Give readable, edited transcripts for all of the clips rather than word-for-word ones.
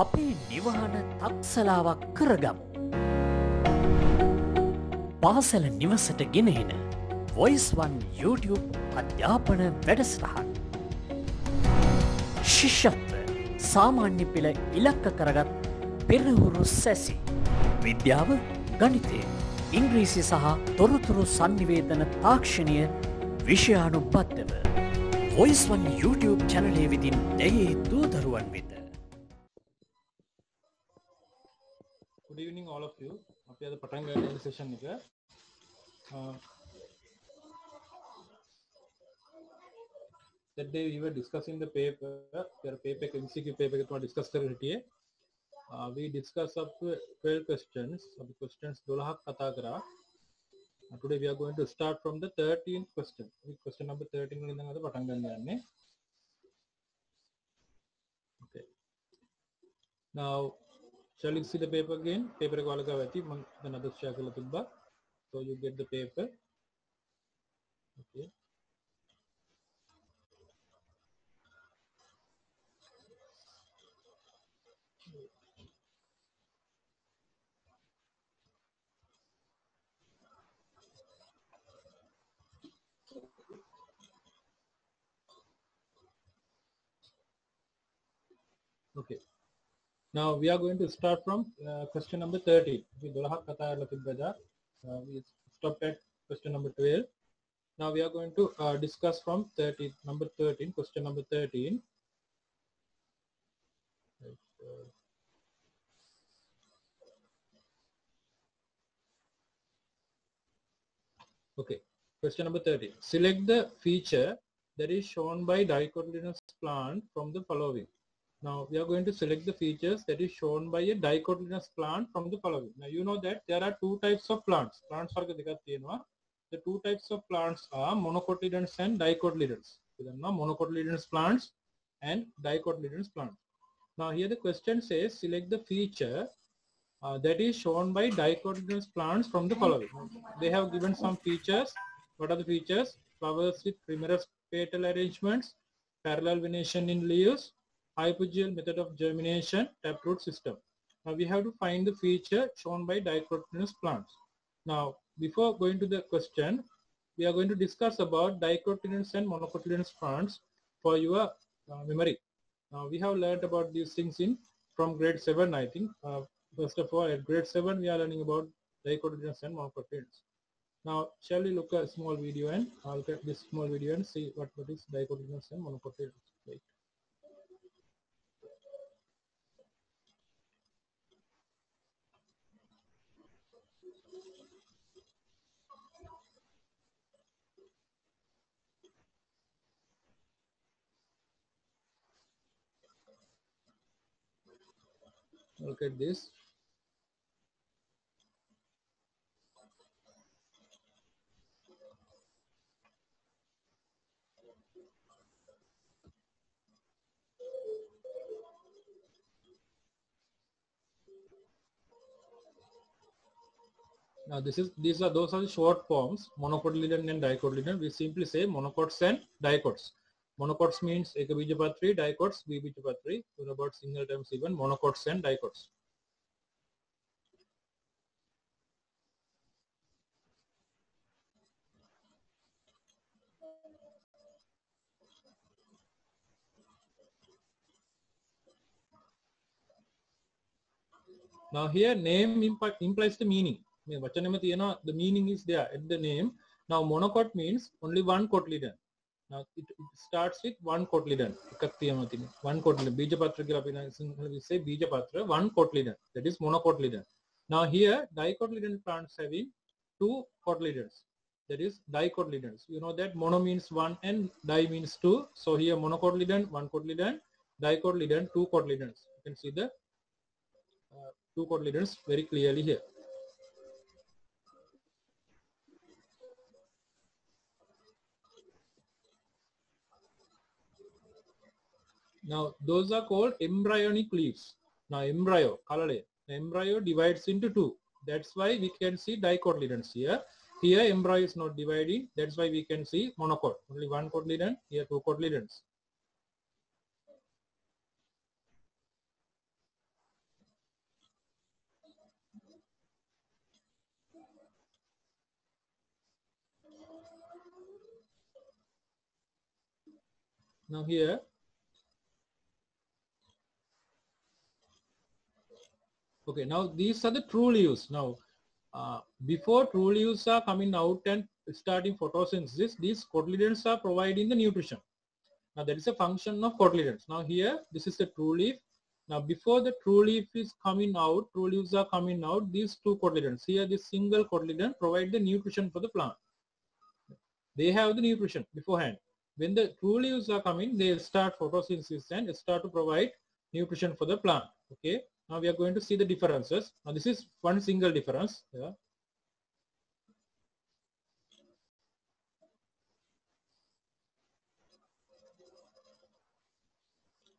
අපේ නිවහන තක්සලාවක් කරගමු. පාසල නිවසට ගෙනහෙන වොයිස්1 YouTube අධ්‍යාපන වැඩසටහන්. ශිෂ්‍යත්ව සාමාන්‍ය පෙළ ඉලක්ක කරගත් පෙරහුරු සැසි. විද්‍යාව ගණිතය ඉංග්‍රීසි සහ තොරතුරු සන්නිවේදන තාක්ෂණය විෂයානුබද්ධව. වොයිස්1 YouTube චැනලේ විදින් දැයේ දූදරුවන් වෙත. Good evening all of you. අපි අද පටන් ගන්න සෙෂන් එක. That day we were discussing the paper. Their paper MCQ paper එක තමයි discuss කරලා හිටියේ. We discussed up to 12 questions. අපි questions 12ක් කතා කරා. Today we are going to start from the 13th question. Question number 13 වලින් ඉඳන් අද පටන් ගන්න යන්නේ. Okay. Now shall you see the paper again? Paper එක වලක ඇති මම දැන් අද share කරලා තිබ්බා. So you get the paper. Okay. Okay. Now we are going to start from question number 13. We stopped at question number 12. Now we are going to discuss from number 13, question number 13. Okay, question number 13. Select the feature that is shown by dicotyledonous plant from the following. Now we are going to select the features that is shown by a dicotyledonous plant from the following. Now you know that there are two types of plants. The two types of plants are monocotyledons and dicotyledons. Monocotyledonous plants and dicotyledonous plants. Now here the question says select the feature that is shown by dicotyledonous plants from the following. They have given some features. What are the features? Flowers with primorous petal arrangements, parallel venation in leaves, hypogeal method of germination, taproot system. Now we have to find the feature shown by dicotyledonous plants. Now before going to the question, we are going to discuss about dicotyledonous and monocotyledonous plants for your memory. Now we have learned about these things from grade 7, I think. First of all, at grade 7 we are learning about dicotyledonous and monocotyledonous. Now shall we look at a small video and look at this small video and see what is dicotyledonous and monocotyledonous. Right. Look at this. Now those are the short forms, monocotyledon and dicotyledon. We simply say monocots and dicots. Monocots means ekabijapatri, dicots dvibijapatri. What about single terms even monocots and dicots? Now here name implies the meaning. The meaning is there at the name. Now monocot means only one cotyledon. Now it starts with one cotyledon. One cotyledon. Bijapatra we say Bijapatra, one cotyledon. That is monocotyledon. Now here dicotyledon plants having two cotyledons. That is dicotyledons. You know that mono means one and di means two. So here monocotyledon, one cotyledon, dicotyledon, two cotyledons. You can see the two cotyledons very clearly here. Now those are called embryonic leaves. Now embryo divides into two. That's why we can see dicotyledons here. Here embryo is not dividing. That's why we can see monocot. Only one cotyledon. Here two cotyledons. Now here, okay, now these are the true leaves. Now, before true leaves are coming out and starting photosynthesis, these cotyledons are providing the nutrition. Now that is a function of cotyledons. Now here, this is the true leaf. Now before the true leaf is coming out, true leaves are coming out, these two cotyledons. Here this single cotyledon provide the nutrition for the plant. They have the nutrition beforehand. When the true leaves are coming, they start photosynthesis and start to provide nutrition for the plant. Okay. Now we are going to see the differences. Now this is one single difference. Yeah.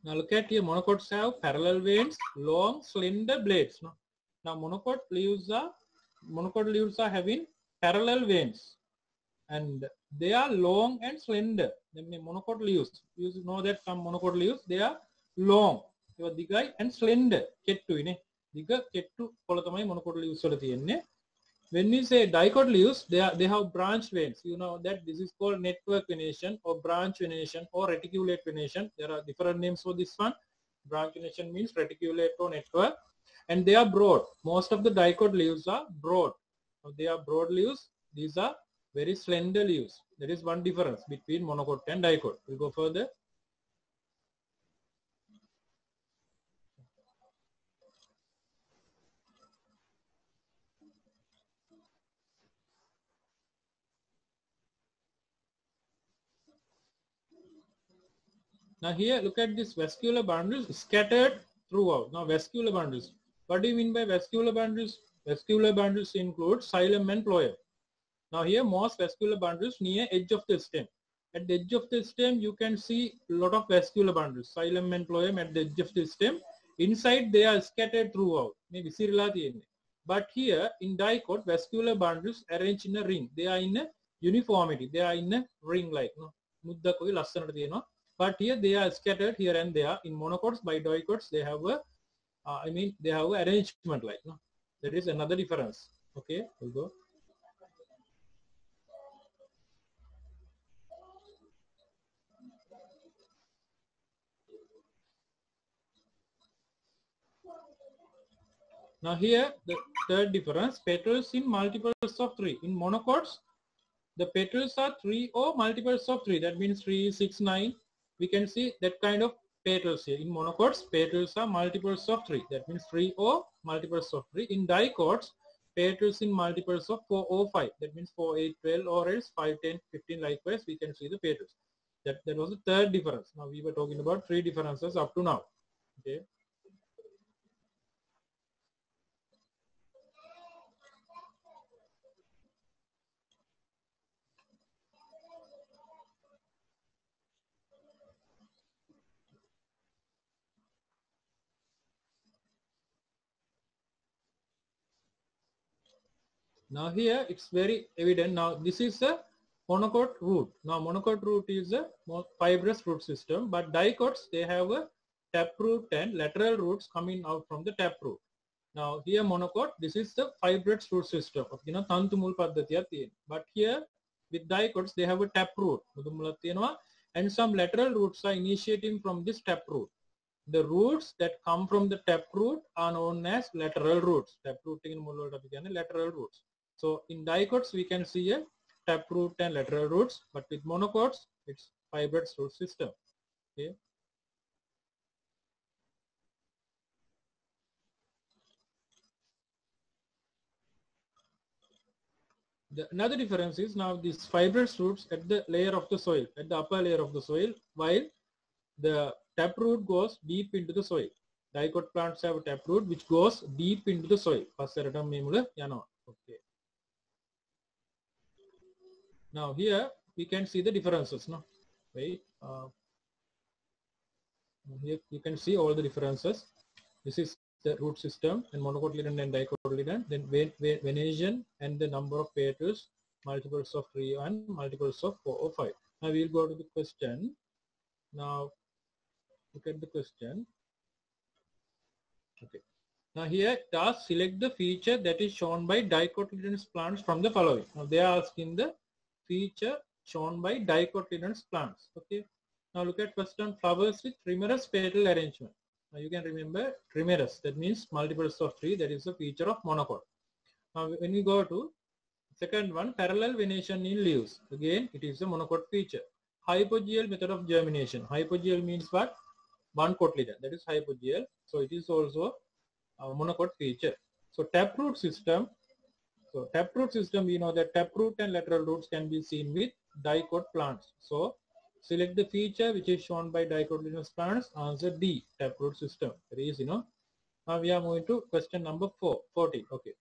Now look at here, monocots have parallel veins, long, slender blades. Now monocot leaves are having parallel veins, and they are long and slender. Then monocot leaves, you know that some monocot leaves, they are long, digai and slender. Kettu ine, diga kettu pola thamai monocot leaves wala thiyenne. When we say dicot leaves, they have branched veins. You know that this is called network venation or branch venation or reticulate venation. There are different names for this one. Branch venation means reticulate or network, and they are broad. Most of the dicot leaves are broad. So they are broad leaves. These are very slender leaves. There is one difference between monocot and dicot. We'll go further. Now here, look at this vascular bundles scattered throughout. Now vascular bundles. What do you mean by vascular bundles? Vascular bundles include xylem and phloem. Now here, most vascular bundles near edge of the stem. At the edge of the stem, you can see a lot of vascular bundles, xylem and phloem at the edge of the stem. Inside, they are scattered throughout. Maybe but here in dicot, vascular bundles arranged in a ring. They are in a uniformity. They are in a ring like. No? But here they are scattered here and there. In monocots, by dicots, they have a, they have an arrangement like. No? That is another difference. Okay, we'll go. Now here, the third difference, petals in multiples of 3. In monocots, the petals are 3 or multiples of 3. That means 3, 6, 9. We can see that kind of petals here. In monocots, petals are multiples of 3. That means 3 or multiples of 3. In dicots, petals in multiples of 4 or 5. That means 4, 8, 12 or else 5, 10, 15. Likewise, we can see the petals. That was the third difference. Now we were talking about 3 differences up to now. Okay. Now here it's very evident. Now this is a monocot root. Now monocot root is a more fibrous root system, but dicots, they have a taproot and lateral roots coming out from the taproot. Now here monocot, this is the fibrous root system. You know, tantumul paddhatiya තියෙන. But here with dicots, they have a taproot. And some lateral roots are initiating from this taproot. The roots that come from the taproot are known as lateral roots. Taproot lateral roots. So in dicots, we can see a taproot and lateral roots, but with monocots, it's fibrous root system. Okay. Another difference is now these fibrous roots at the layer of the soil, at the upper layer of the soil, while the taproot goes deep into the soil. Dicot plants have a taproot which goes deep into the soil. Okay. Now here we can see the differences. No, right? Here you can see all the differences. This is the root system and monocotyledon and dicotyledon. Then venation and the number of petals, multiples of 3 and multiples of 4 or 5. Now we will go to the question. Now look at the question. Okay. Now here task, select the feature that is shown by dicotyledonous plants from the following. Now they are asking the feature shown by dicotyledonous plants. Okay. Now look at first one, flowers with trimerous petal arrangement. Now you can remember trimerous, that means multiples of 3, that is a feature of monocot. Now when we go to second one, parallel venation in leaves. Again, it is a monocot feature. Hypogeal method of germination. Hypogeal means what? One cotyledon, that is hypogeal. So it is also a monocot feature. So taproot system. So taproot system, we know that taproot and lateral roots can be seen with dicot plants. So select the feature which is shown by dicotyledonous plants. Answer D, taproot system. Very easy, no? Now we are moving to question number 40. Okay.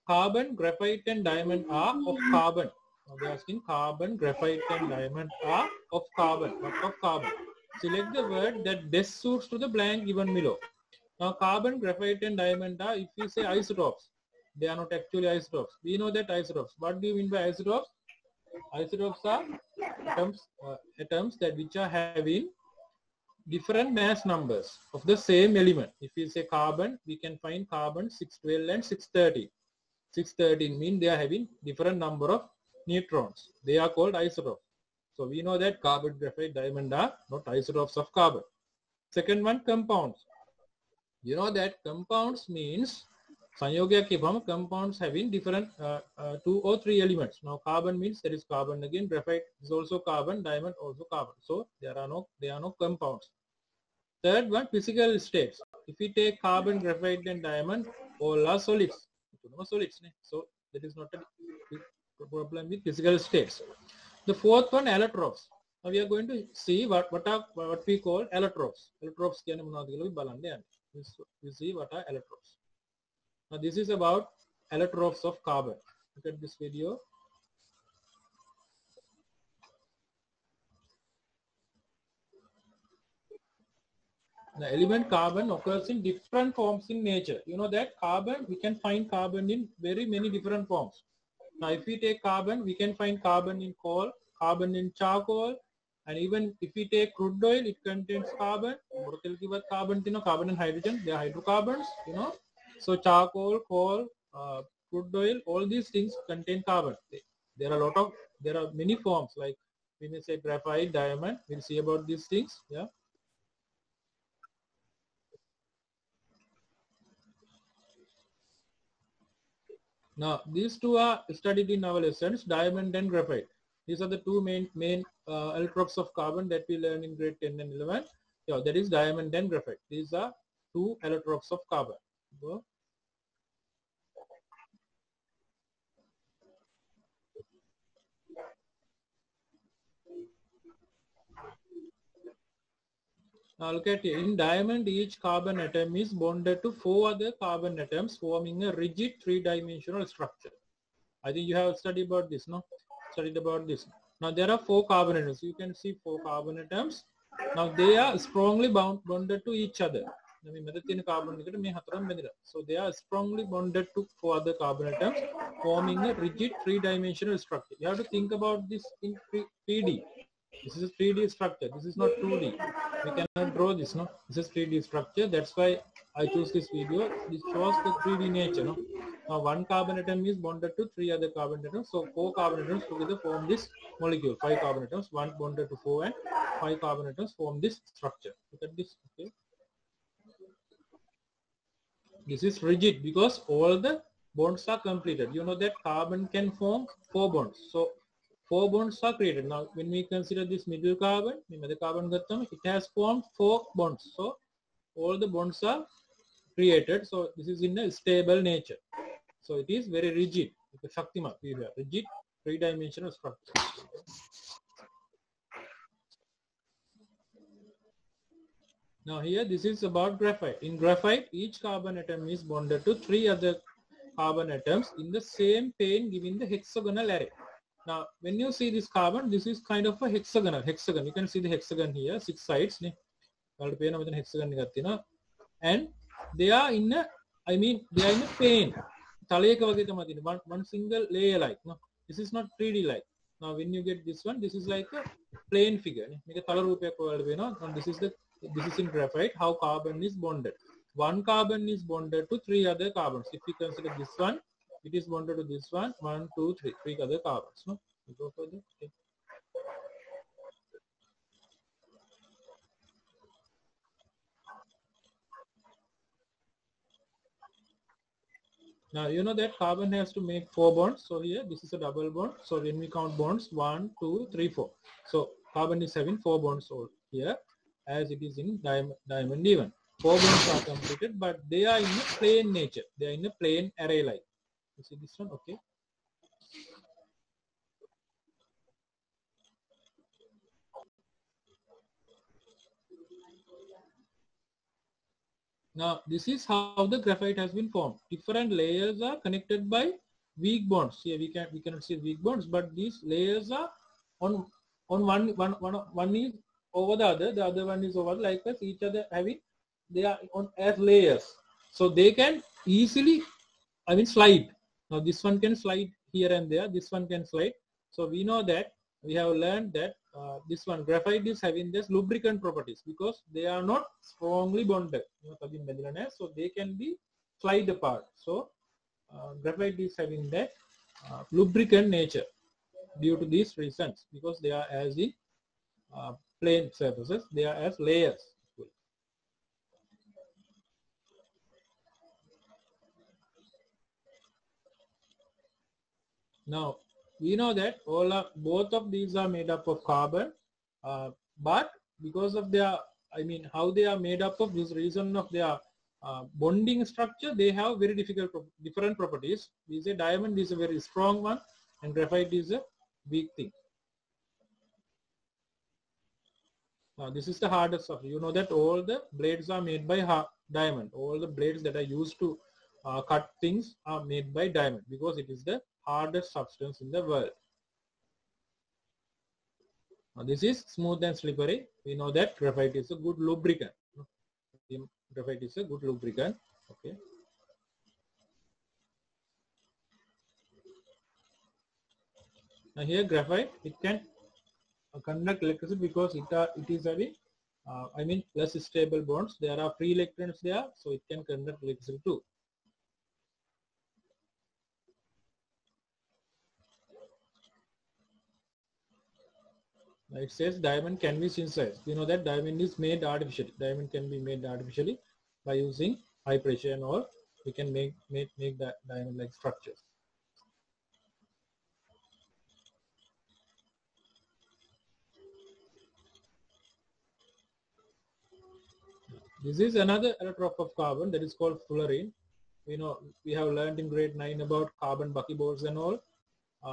Carbon, graphite and diamond are of carbon. Now they are asking carbon, graphite and diamond are of carbon. What of carbon? Select the word that best suits to the blank given below. Now carbon, graphite and diamond are, if we say isotopes, they are not actually isotopes. We know that isotopes. What do you mean by isotopes? Isotopes are atoms that which are having different mass numbers of the same element. If we say carbon, we can find carbon 612 and 613. 613 mean they are having different number of neutrons. They are called isotopes. So we know that carbon, graphite, diamond are not isotopes of carbon. Second one, compounds. You know that compounds means Sanyogya kibam, compounds having different 2 or 3 elements. Now carbon means there is carbon again, graphite is also carbon, diamond also carbon. So they are no compounds. Third one, physical states. If we take carbon, graphite and diamond, all are solids. So that is not a problem with physical states. The fourth one, allotropes. Now we are going to see what we call allotropes. Allotropes we see what are allotropes. Now this is about allotropes of carbon. Look at this video. The element carbon occurs in different forms in nature. You know that carbon, we can find carbon in very many different forms. Now if we take carbon, we can find carbon in coal, carbon in charcoal, and even if we take crude oil, it contains carbon. Carbon and hydrogen, they are hydrocarbons, you know. So charcoal, coal, crude oil, all these things contain carbon. There are many forms, like we may say graphite, diamond. We'll see about these things. Yeah. Now these two are studied in our lessons, diamond and graphite. These are the two main allotropes of carbon that we learn in grade 10 and 11. Yeah, that is diamond and graphite. These are two allotropes of carbon. So, now look at here. In diamond, each carbon atom is bonded to 4 other carbon atoms, forming a rigid 3-dimensional structure. I think you have studied about this, no? Studied about this. Now there are 4 carbon atoms. You can see 4 carbon atoms. Now they are strongly bonded to each other. So they are strongly bonded to 4 other carbon atoms, forming a rigid 3-dimensional structure. You have to think about this in 3D. This is a 3D structure. This is not 2D. We cannot draw this, no? This is 3D structure. That's why I choose this video. This shows the 3D nature, no? Now 1 carbon atom is bonded to 3 other carbon atoms. So 4 carbon atoms together form this molecule. 5 carbon atoms, 1 bonded to 4 and 5 carbon atoms form this structure. Look at this, okay? This is rigid because all the bonds are completed. You know that carbon can form 4 bonds. So 4 bonds are created. Now when we consider this middle carbon, it has formed 4 bonds. So all the bonds are created. So this is in a stable nature. So it is very rigid. It's a Shaktiman. We have rigid 3-dimensional structure. Now here this is about graphite. In graphite, each carbon atom is bonded to 3 other carbon atoms in the same plane, giving the hexagonal array. Now when you see this carbon, this is kind of a hexagon. You can see the hexagon here, 6 sides. And they are in a, they are in a plane. One single layer like. No, this is not 3D like. Now when you get this one, this is like a plane figure. This is in graphite, how carbon is bonded. 1 carbon is bonded to 3 other carbons. If we consider this one, it is bonded to this one, 1, 2, 3 other carbons. No? We go further. Okay. Now you know that carbon has to make 4 bonds. So here this is a double bond. So when we count bonds, 1, 2, 3, 4. So carbon is having 4 bonds over here, as it is in diamond even. 4 bonds are completed, but they are in a plane nature. They are in a plane array like. You see this one? Okay. Now this is how the graphite has been formed. Different layers are connected by weak bonds. Here we cannot see weak bonds, but these layers are on one is over the other one is over, like as each other having, they are on as layers. So they can easily, I mean, slide. Now this one can slide here and there, this one can slide. So we know that, we have learned that this one graphite is having this lubricant properties because they are not strongly bonded, so they can be slide apart. So graphite is having that lubricant nature due to these reasons, because they are as in plane surfaces, they are as layers. Now we know that both of these are made up of carbon, but because of their, I mean, how they are made up of, this reason of their bonding structure, they have very different properties. We say diamond is a very strong one and graphite is a weak thing. Now this is the hardest of, you know that all the blades are made by diamond. All the blades that are used to cut things are made by diamond because it is the hardest substance in the world. Now this is smooth and slippery. We know that graphite is a good lubricant. Graphite is a good lubricant. Okay. Now here graphite, it can conduct electricity because it is having I mean less stable bonds. There are free electrons there, so it can conduct electricity too. It says diamond can be synthesized. We know that diamond is made artificially. Diamond can be made artificially by using high pressure, and or we can make that diamond like structures. This is another allotrope of carbon that is called fullerene. We know, we have learned in grade 9 about carbon buckyballs and all.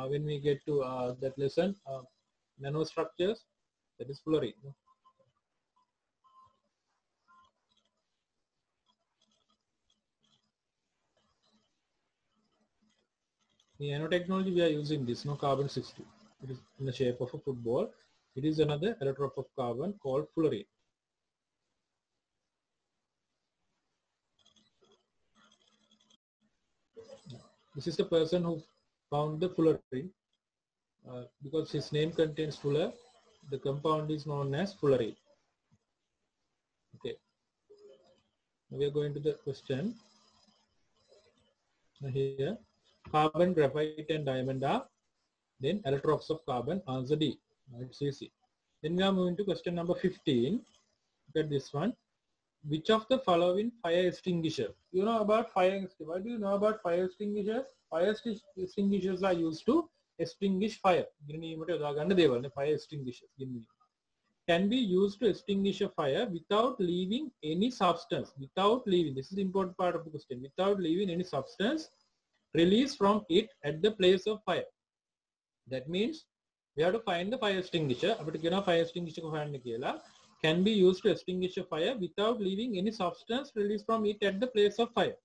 When we get to that lesson, nanostructures, that is fullerene. In nanotechnology, we are using this, carbon 60. It is in the shape of a football. It is another allotrope of carbon called fullerene. This is the person who found the fullerene. Because his name contains fuller, the compound is known as fullerene. Okay. Now we are going to the question. Now here, carbon, graphite, and diamond are then allotropes of carbon. Answer D. It's easy. Then we are moving to question number 15. Look at this one. Which of the following fire extinguisher? You know about fire extinguisher. What do you know about fire extinguishers? Fire extinguishers are used to extinguish fire. Fire extinguishers can be used to extinguish a fire without leaving any substance. Without leaving, this is the important part of the question. Without leaving any substance released from it at the place of fire. That means we have to find the fire extinguisher. Fire extinguisher can be used to extinguish a fire without leaving any substance released from it at the place of fire.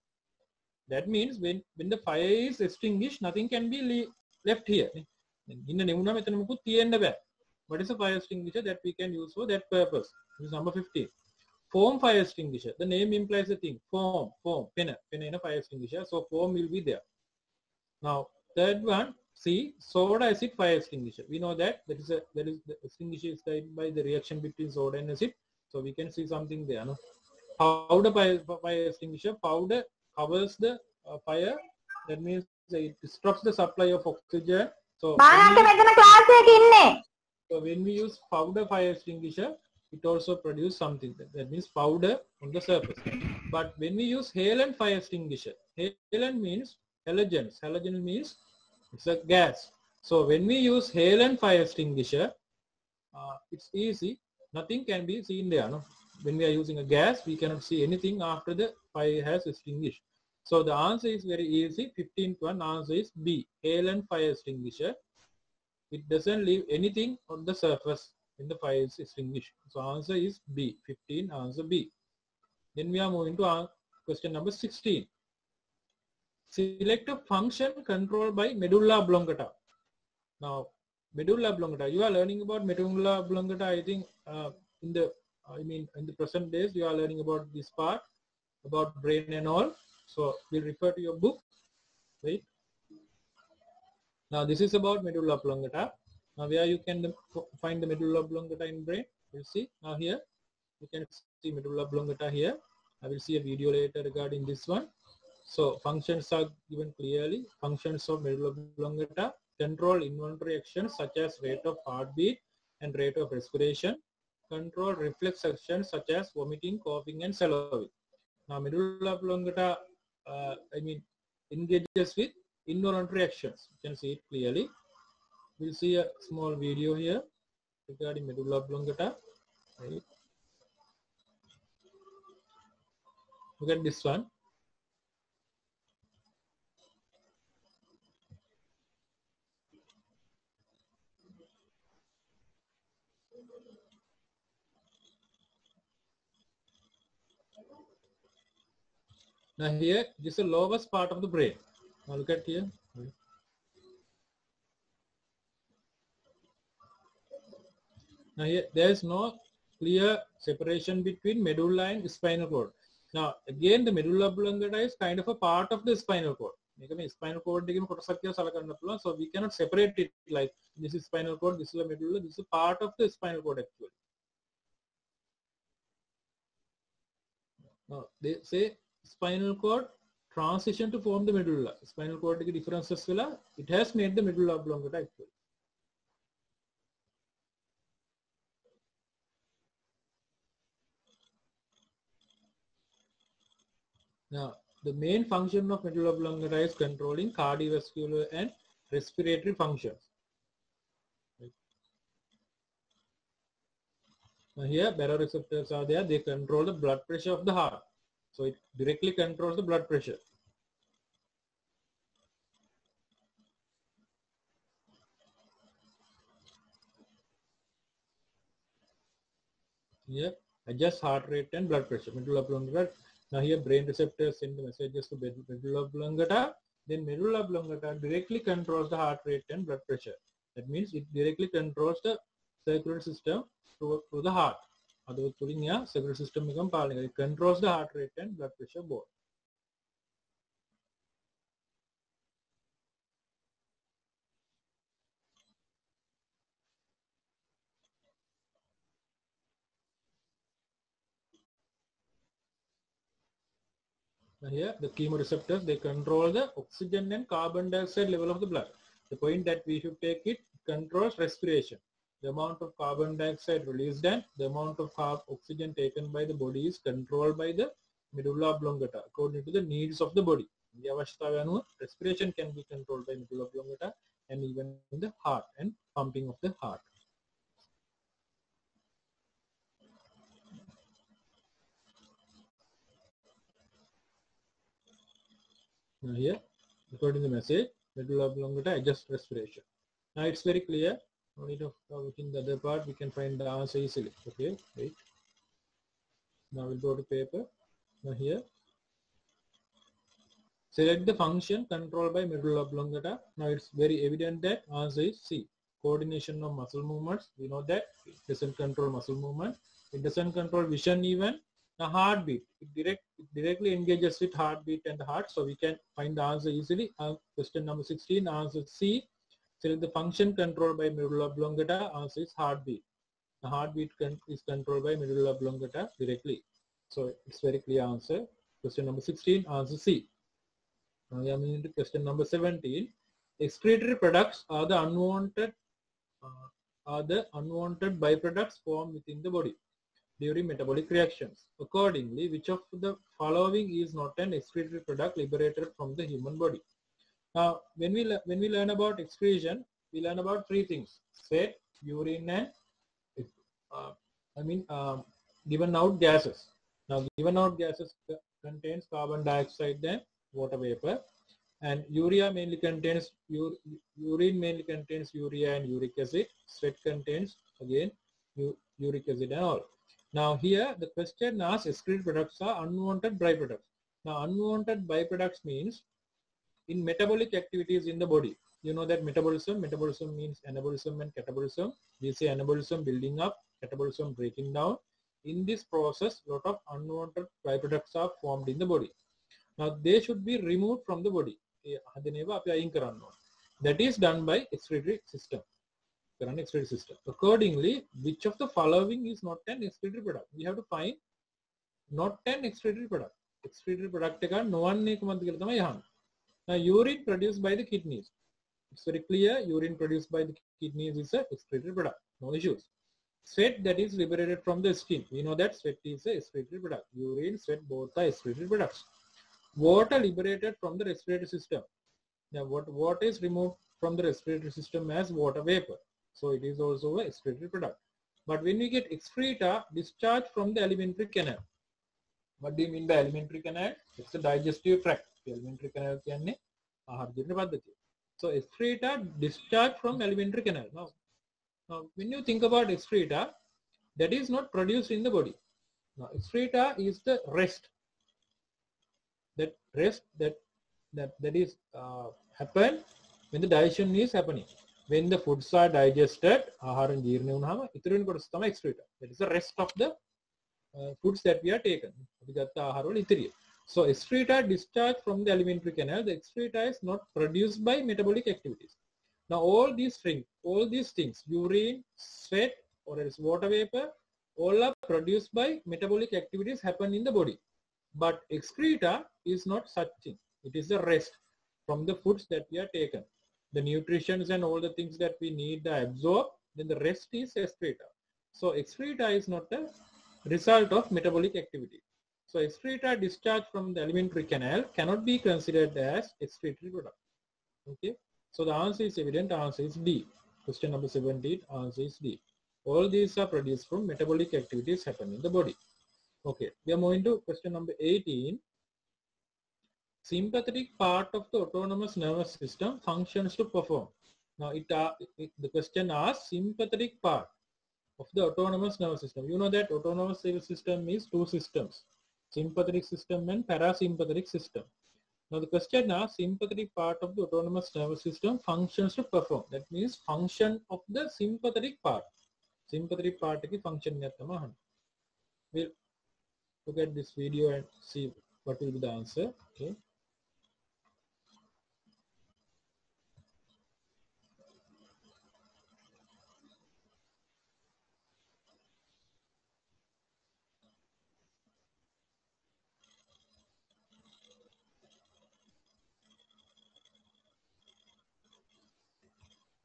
That means when the fire is extinguished, nothing can be left here. What is a fire extinguisher that we can use for that purpose? This is number 15. Foam fire extinguisher. The name implies a thing. Foam, penna in a fire extinguisher. So foam will be there. Now third one, C, soda acid fire extinguisher. We know that the extinguisher is by the reaction between soda and acid. So we can see something there. No? Powder fire extinguisher. Powder covers the fire. That means it disrupts the supply of oxygen. So when we use powder fire extinguisher, it also produces something. That means powder on the surface. But when we use halon fire extinguisher, halon means halogens. Halogen means it's a gas. So when we use halon fire extinguisher, it's easy. Nothing can be seen there. No? When we are using a gas, we cannot see anything after the fire has extinguished. So the answer is very easy. 15th one answer is B. Halon fire extinguisher. It doesn't leave anything on the surface when the fire is extinguished. So answer is B. 15 answer B. Then we are moving to our question number 16. Select a function controlled by medulla oblongata. Now, medulla oblongata. You are learning about medulla oblongata. I think in the present days you are learning about this part, about brain and all. So we'll refer to your book, right? Now this is about medulla oblongata. Now where you can find the medulla oblongata in brain. You'll see now here you can see medulla oblongata here. I will see a video later regarding this one. So functions are given clearly. Functions of medulla oblongata control involuntary actions such as rate of heartbeat and rate of respiration. Control reflex actions such as vomiting, coughing, and swallowing. Now medulla oblongata, engages with involuntary actions. You can see it clearly. We'll see a small video here regarding medulla oblongata. Right. Look at this one. Now here, this is the lowest part of the brain. Now look at here. Now here, there is no clear separation between medulla and spinal cord. Now again, the medulla oblongata is kind of a part of the spinal cord. Spinal cord, so we cannot separate it like this is spinal cord, this is a medulla, this is a part of the spinal cord actually. Now they say spinal cord transition to form the medulla. Spinal cord differences, it has made the medulla oblongata actually. Now, the main function of medulla oblongata is controlling cardiovascular and respiratory functions. Now here, baroreceptors are there. They control the blood pressure of the heart. So it directly controls the blood pressure. Here, adjust heart rate and blood pressure. Medulla oblongata. Now here, brain receptors send the messages to medulla oblongata. Then medulla oblongata directly controls the heart rate and blood pressure. That means it directly controls the circulatory system through the heart. Circulatory system it controls the heart rate and blood pressure both. Now here, the chemoreceptors, they control the oxygen and carbon dioxide level of the blood. The point that we should take it controls respiration. The amount of carbon dioxide released and the amount of oxygen taken by the body is controlled by the medulla oblongata according to the needs of the body. Respiration can be controlled by medulla oblongata and even the heart and pumping of the heart. Now here, according to the message, medulla oblongata adjusts respiration. Now it's very clear. No need of looking the other part, we can find the answer easily. Okay, wait. Now we'll go to paper. Now here, select the function controlled by medulla oblongata. Now it's very evident that answer is C. Coordination of muscle movements. We know that it doesn't control muscle movement. It doesn't control vision even. The heartbeat. It directly engages with heartbeat and the heart. So we can find the answer easily. Question number 16, answer C. Select the function controlled by medulla oblongata. Answer is heartbeat. The heartbeat is controlled by medulla oblongata directly. So it's very clear answer. Question number 16, answer C. Now we are moving to question number 17. Excretory products are the unwanted byproducts formed within the body during metabolic reactions. Accordingly, which of the following is not an excretory product liberated from the human body? Now, when we learn about excretion, we learn about three things: sweat, urine, and given out gases. Now, given out gases contains carbon dioxide and water vapor, and urea mainly contains urine mainly contains urea and uric acid. Sweat contains again uric acid and all. Now here the question asks excreted products are unwanted byproducts. Now unwanted byproducts means in metabolic activities in the body. You know that metabolism means anabolism and catabolism. We say anabolism building up, catabolism breaking down. In this process, lot of unwanted byproducts are formed in the body. Now they should be removed from the body. That is done by excretory system. Accordingly, which of the following is not an excretory product? We have to find not an excretory product. Excretory product no one. Now urine produced by the kidneys. It's very clear, urine produced by the kidneys is a excretory product. No issues. Sweat that is liberated from the skin. We know that sweat is a excretory product. Urine, sweat both are excretory products. Water liberated from the respiratory system. Now what is removed from the respiratory system as water vapor. So it is also a excretory product. But when we get excreta discharged from the alimentary canal. What do you mean by alimentary canal? It's the digestive tract. The alimentary canal is so excreta discharged from alimentary canal. Now when you think about excreta, that is not produced in the body. Now excreta is the rest. That rest that is happen when the digestion is happening. When the foods are digested, excreta. That is the rest of the foods that we are taken. So excreta discharged from the alimentary canal. The excreta is not produced by metabolic activities. Now all these things, urine, sweat, or else water vapor, all are produced by metabolic activities happen in the body. But excreta is not such thing. It is the rest from the foods that we are taken. The nutritions and all the things that we need are absorbed, then the rest is excreta. So excreta is not a result of metabolic activity. So excreta discharged from the alimentary canal cannot be considered as excretory product. Okay. So the answer is evident. Answer is D. Question number 17. Answer is D. All these are produced from metabolic activities happen in the body. Okay. We are moving to question number 18. Sympathetic part of the autonomous nervous system functions to perform. Now the question asks sympathetic part of the autonomous nervous system. You know that autonomous nervous system is two systems, sympathetic system and parasympathetic system. Now the question asks sympathetic part of the autonomous nervous system functions to perform. That means function of the sympathetic part. Sympathetic part ki function niyattama. We'll look at this video and see what will be the answer. Okay.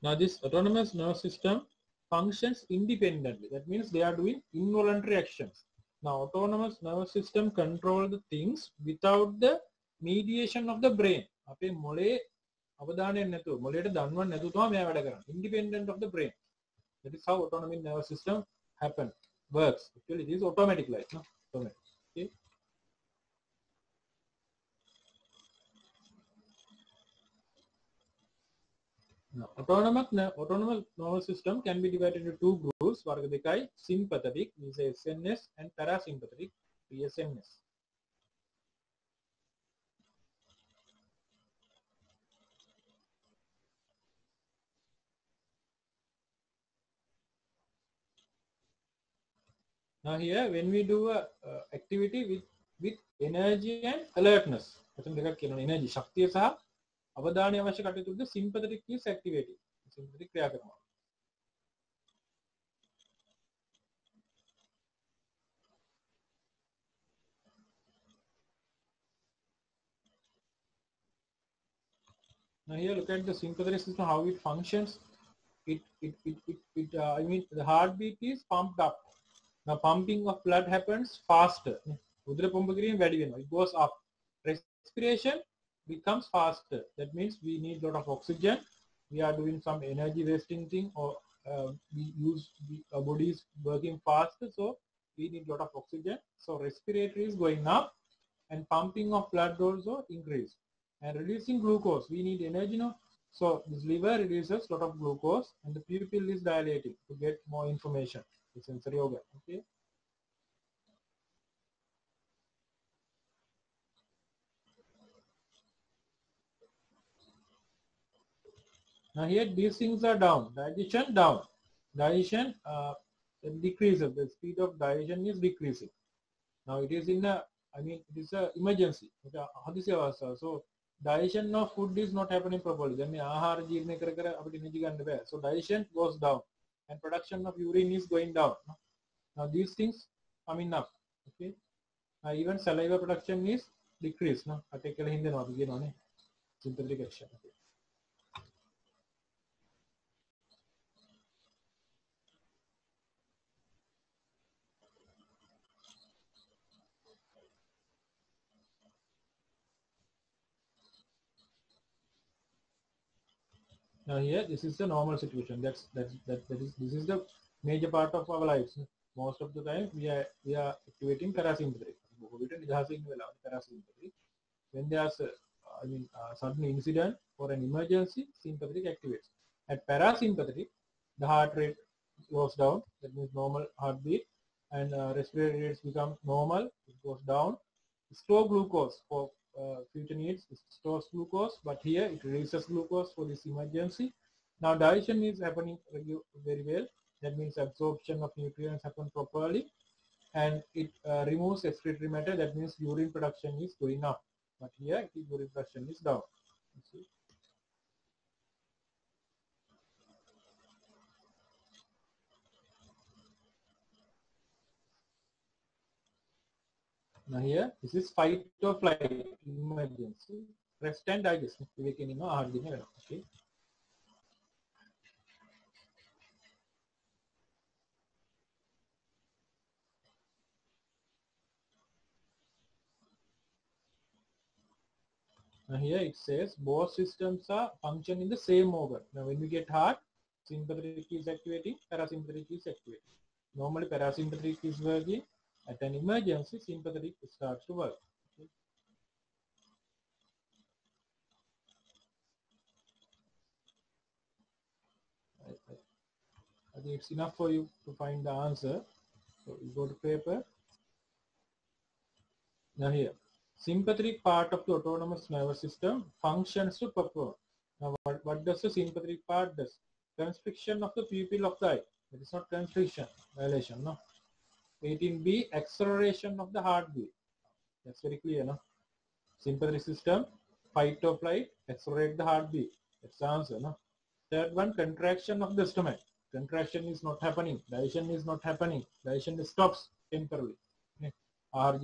Now this autonomous nervous system functions independently. That means they are doing involuntary actions. Now autonomous nervous system control the things without the mediation of the brain. Independent of the brain. That is how autonomic nervous system works. Actually it is automatic like, no? Automatic. Okay. Now, autonomous nervous system can be divided into two groups, sympathetic, we say SNS, and parasympathetic, PSNS. Now here, when we do a activity with energy and alertness, energy, shaktiya saha අවධානය අවශ්‍ය කටයුතු sympathetic is activated. Sympathetic ක්‍රියා කරනවා. Now here look at the sympathetic system, how it functions. I mean the heartbeat is pumped up. Now pumping of blood happens faster. උදර පොම්ප කිරීම වැඩි වෙනවා. It goes up. Respiration becomes faster. That means we need a lot of oxygen. We are doing some energy wasting thing, or our body is working faster, so we need a lot of oxygen. So respiratory is going up, and pumping of blood also increase. And reducing glucose, we need energy now. So this liver releases a lot of glucose, and the pupil is dilating to get more information. The sensory organ. Okay. Now here these things are down. Digestion down. Digestion decreases. The speed of digestion is decreasing. Now it is in a, I mean, it is a emergency. Okay. So digestion of food is not happening properly. So digestion goes down, and production of urine is going down. Now these things coming up. Okay. Even saliva production is decreased. No, sympathetic action. Okay. Now here, this is the normal situation. This is the major part of our lives. Most of the time, we are activating parasympathetic. When there's a sudden incident or an emergency, sympathetic activates. At parasympathetic, the heart rate goes down. That means normal heartbeat, and respiratory rates become normal. It goes down. Store glucose for future needs. It stores glucose, but here it releases glucose for this emergency. Now digestion is happening very well. That means absorption of nutrients happen properly, and it removes excretory matter. That means urine production is going up, but here urine production is down. Now here, this is fight or flight, emergency, rest and digest. Okay. Now here it says both systems are function in the same organ. Now when we get heart, sympathetic is activating, parasympathetic is activating. Normally parasympathetic is working. At an emergency, sympathetic starts to work. Okay. I think it's enough for you to find the answer. So you go to paper. Now here, sympathetic part of the autonomous nervous system functions to perform. Now what does the sympathetic part does? Constriction of the pupil of the eye. It is not constriction, dilation, no. 18B, acceleration of the heartbeat. That's very clear, no? Sympathetic system, fight or flight, accelerate the heartbeat. That's the answer, no? Third one, contraction of the stomach. Contraction is not happening. Digestion is not happening. Digestion stops temporarily. So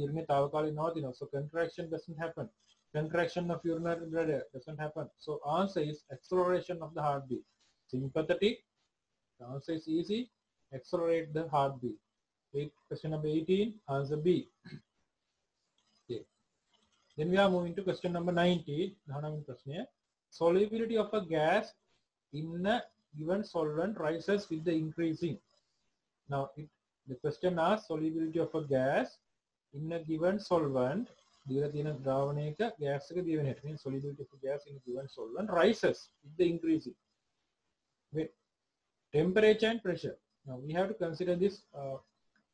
contraction doesn't happen. Contraction of urinary bladder doesn't happen. So answer is acceleration of the heartbeat. Sympathetic, the answer is easy. Accelerate the heartbeat. Question number 18, answer B. Okay. Then we are moving to question number 19. Solubility of a gas in a given solvent rises with the increasing. Now the question asks solubility of a gas in a given solvent. Solubility of a gas in a given solvent rises with the increasing. Wait. Temperature and pressure. Now we have to consider this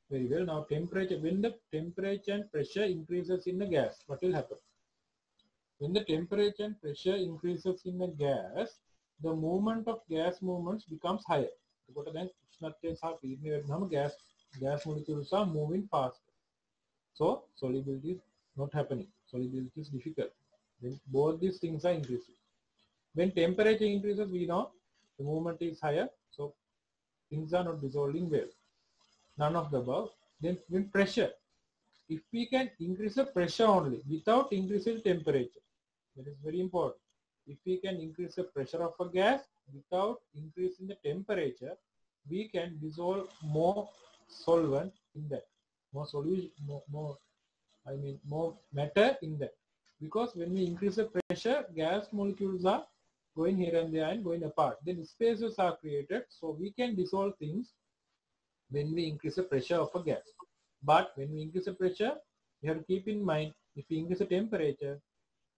very well. Now temperature, when the temperature and pressure increases in a gas, what will happen? When the temperature and pressure increases in a gas, the movement of gas movements becomes higher. Gas molecules are moving faster. So solubility is not happening. Solubility is difficult. Then both these things are increasing. When temperature increases, we know the movement is higher, so things are not dissolving well. None of the above. Then when pressure, if we can increase the pressure only without increasing temperature, that is very important. If we can increase the pressure of a gas without increasing the temperature, we can dissolve more solvent in that, more solution, more matter in that. Because when we increase the pressure, gas molecules are going here and there and going apart. Then spaces are created, so we can dissolve things when we increase the pressure of a gas. But when we increase the pressure, we have to keep in mind, if we increase the temperature,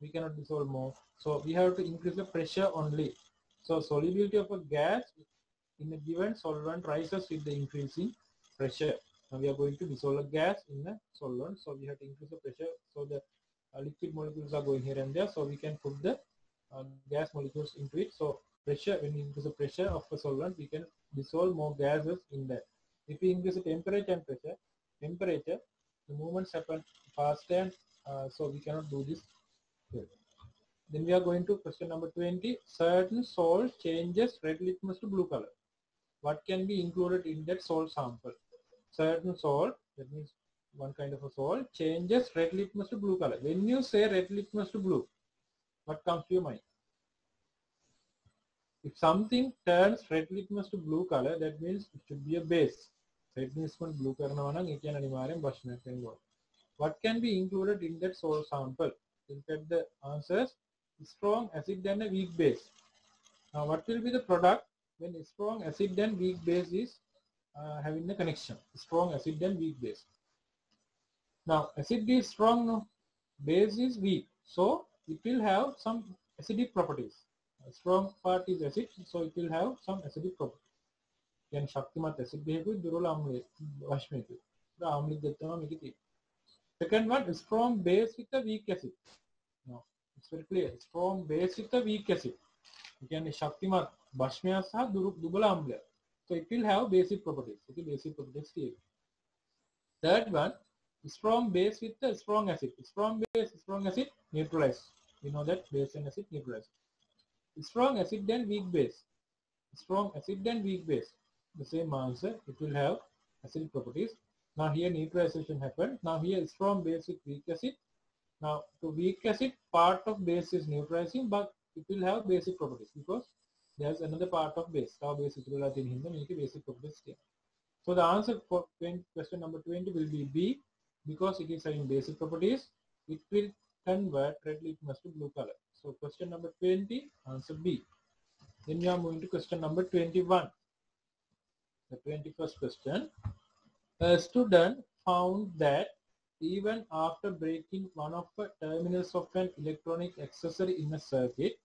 we cannot dissolve more. So we have to increase the pressure only. So solubility of a gas in a given solvent rises with the increasing pressure. Now we are going to dissolve a gas in a solvent, so we have to increase the pressure. So the liquid molecules are going here and there, so we can put the gas molecules into it. So pressure, when we increase the pressure of a solvent, we can dissolve more gases in that. If we increase the temperature and pressure, the movements happen faster, and so we cannot do this here. Then we are going to question number 20. Certain salt changes red litmus to blue color. What can be included in that salt sample? Certain salt, that means one kind of a salt, changes red litmus to blue color. When you say red litmus to blue, what comes to your mind? If something turns red litmus to blue color, that means it should be a base. Red litmus blue color. What can be included in that salt sample? Look at the answers. Strong acid and a weak base. Now what will be the product when strong acid and weak base is having a connection? Strong acid and weak base. Now acid is strong, no? Base is weak, so it will have some acidic properties. A strong part is acid, so it will have some acidic properties. Can ශක්තිමත් acid එකකුයි දුර්වල ආම්ලයකුයි. ආම්ලික දෙකම මේකේ තියෙනවා. Second one, strong base with a weak acid. No, it's very clear. Strong base with a weak acid. You can ශක්තිමත් භෂ්මය සහ දුර්වල ආම්ලය. So it will have basic properties. Okay, basic properties here. Third one, strong base with a strong acid. Strong base, strong acid, neutralize. We know that base and acid neutralize. Strong acid and weak base. Strong acid and weak base. The same answer. It will have acidic properties. Now here neutralization happened. Now here strong base with weak acid. Now to weak acid, part of base is neutralizing, but it will have basic properties because there's another part of base. Our base is basic properties here. So the answer for question number 20 will be B, because it is having basic properties. It will convert red litmus to blue color. So question number 20, answer B. Then we are moving to question number 21. The 21st question. A student found that even after breaking one of the terminals of an electronic accessory in a circuit,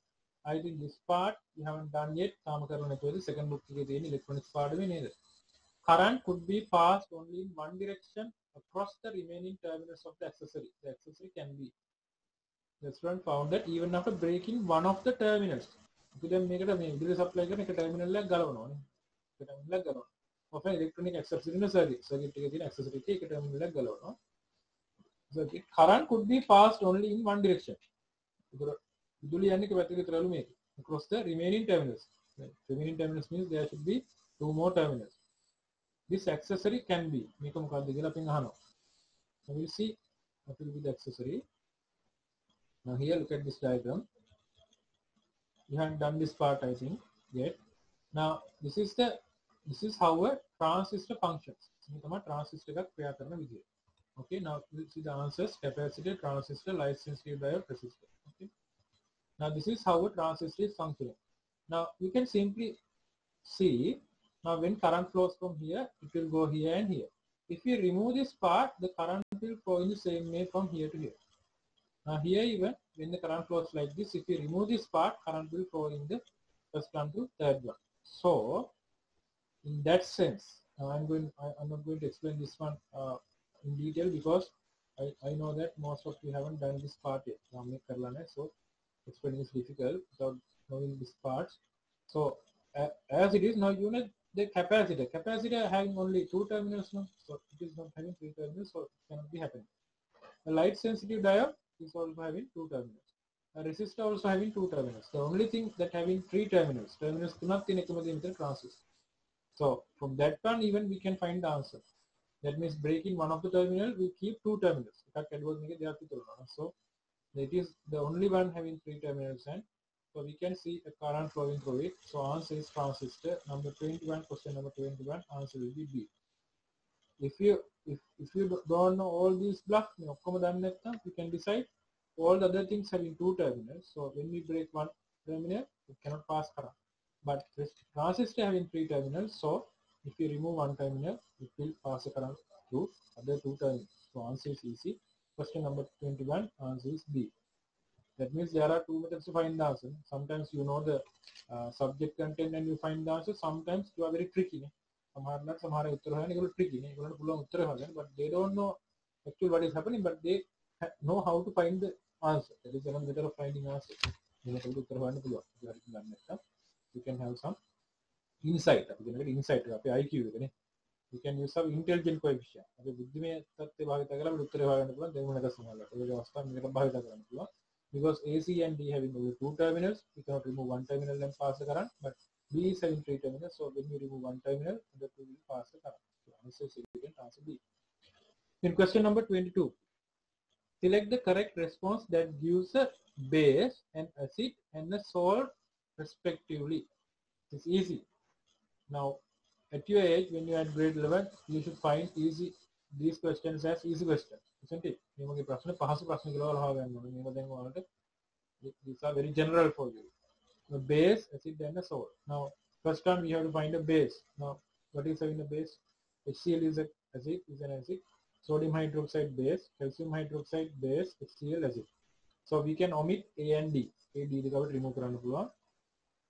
I think this part we haven't done yet. The second book electronics part. Current could be passed only in one direction across the remaining terminals of the accessory. The accessory can be. The student found that even after breaking one of the terminals, of an electronic accessory in a circuit. Accessory circuit. Current could be passed only in one direction across the remaining terminals. Remaining terminals means there should be two more terminals. This accessory can be. Now we'll see what will be the accessory. Now here look at this diagram. You haven't done this part, I think, yet. Now this is how a transistor functions. Okay, now we'll see the answers. Capacitor, transistor, light sensitive diode, resistor. Okay. Now this is how a transistor is functioning. Now we can simply see, now when current flows from here, it will go here and here. If we remove this part, the current will flow in the same way from here to here. Now here even when the current flows like this, if we remove this part, current will flow in the first one to third one. So in that sense, I'm not going to explain this one in detail because I know that most of you haven't done this part yet. So explaining is difficult without knowing this part. So as it is now, you know the capacitor having only two terminals now, so it is not having three terminals, so it cannot be happening. A light sensitive diode is also having two terminals. A resistor also having two terminals. The only thing that having three terminals transistor. So from that one even we can find the answer. That means breaking one of the terminal, we keep two terminals. So that is the only one having three terminals, and so we can see a current flowing through it. So answer is transistor. Number 21, question number 21, answer will be B. If you don't know all these blocks, you can decide all the other things having two terminals. So when we break one terminal, it cannot pass current. But this transistor having three terminals, so if you remove one terminal, it will pass a current through other two terminals. So answer is easy. Question number 21, answer is B. That means there are two methods to find the answer. Sometimes you know the subject content and you find the answer. Sometimes you are very tricky. Tricky, but they don't know actually what is happening, but they know how to find the answer. That is another method of finding answer. You can have some insight. Insight. IQ. You can use some intelligent coefficient. Because AC and D having only two terminals, we cannot remove one terminal and pass the current, but B is having three terminals, so when you remove one terminal, the two will pass the current. So answer is evident, answer B. In question number 22, select the correct response that gives a base, an acid, and a salt respectively. It's easy. Now, at your age, when you are at grade 11, you should find easy these questions as easy questions, isn't it? These are very general for you. The base, acid, and a salt. Now, first time we have to find a base. Now, what is having a base? HCl is an acid. Sodium hydroxide base, calcium hydroxide base, HCl acid. So we can omit A and D. A, D, remove.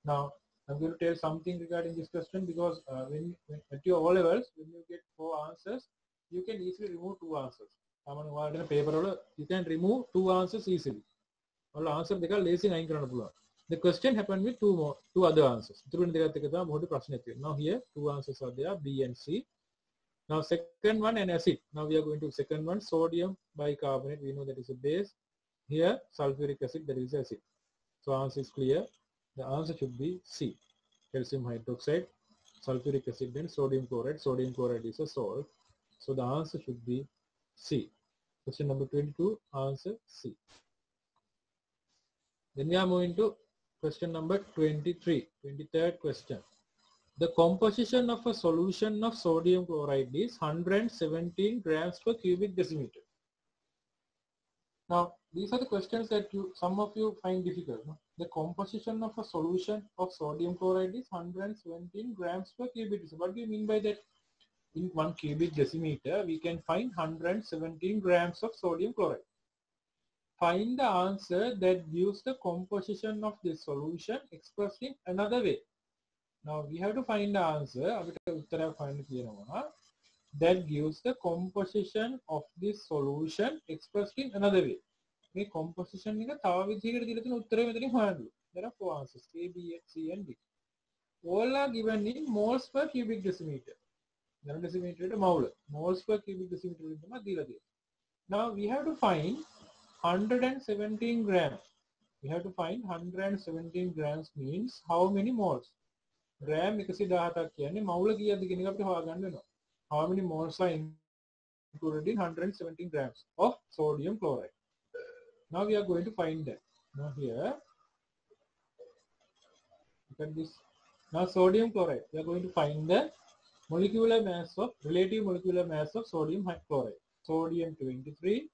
Now, I'm going to tell something regarding this question because when at your O levels, when you get 4 answers, you can easily remove 2 answers. In a paper, you can remove 2 answers easily. Answer the question happened with two other answers. Now here 2 answers are there, B and C. Now second one, an acid. Now we are going to second one, sodium bicarbonate. We know that is a base. Here sulfuric acid, that is acid. So answer is clear. The answer should be C. Calcium hydroxide, sulfuric acid, and sodium chloride. Sodium chloride is a salt. So the answer should be C. Question number 22, answer C. Then we are moving to question number 23, 23rd question. The composition of a solution of sodium chloride is 117 grams per cubic decimeter. Now, these are the questions that some of you find difficult. No? The composition of a solution of sodium chloride is 117 grams per cubic decimeter. What do you mean by that? In 1 cubic decimeter, we can find 117 grams of sodium chloride. Find the answer that gives the composition of this solution expressed in another way. Now we have to find the answer that gives the composition of this solution expressed in another way. The composition there are 4 answers, A, B, C, and D. All are given in moles per cubic decimeter. Moles per cubic decimeter. Now we have to find 117 grams. We have to find 117 grams means how many moles? Gram how many moles are included in 117 grams of sodium chloride? Now we are going to find that. Now here, look at this. Now sodium chloride, we are going to find the molecular mass of, relative molecular mass of sodium chloride. Sodium 23,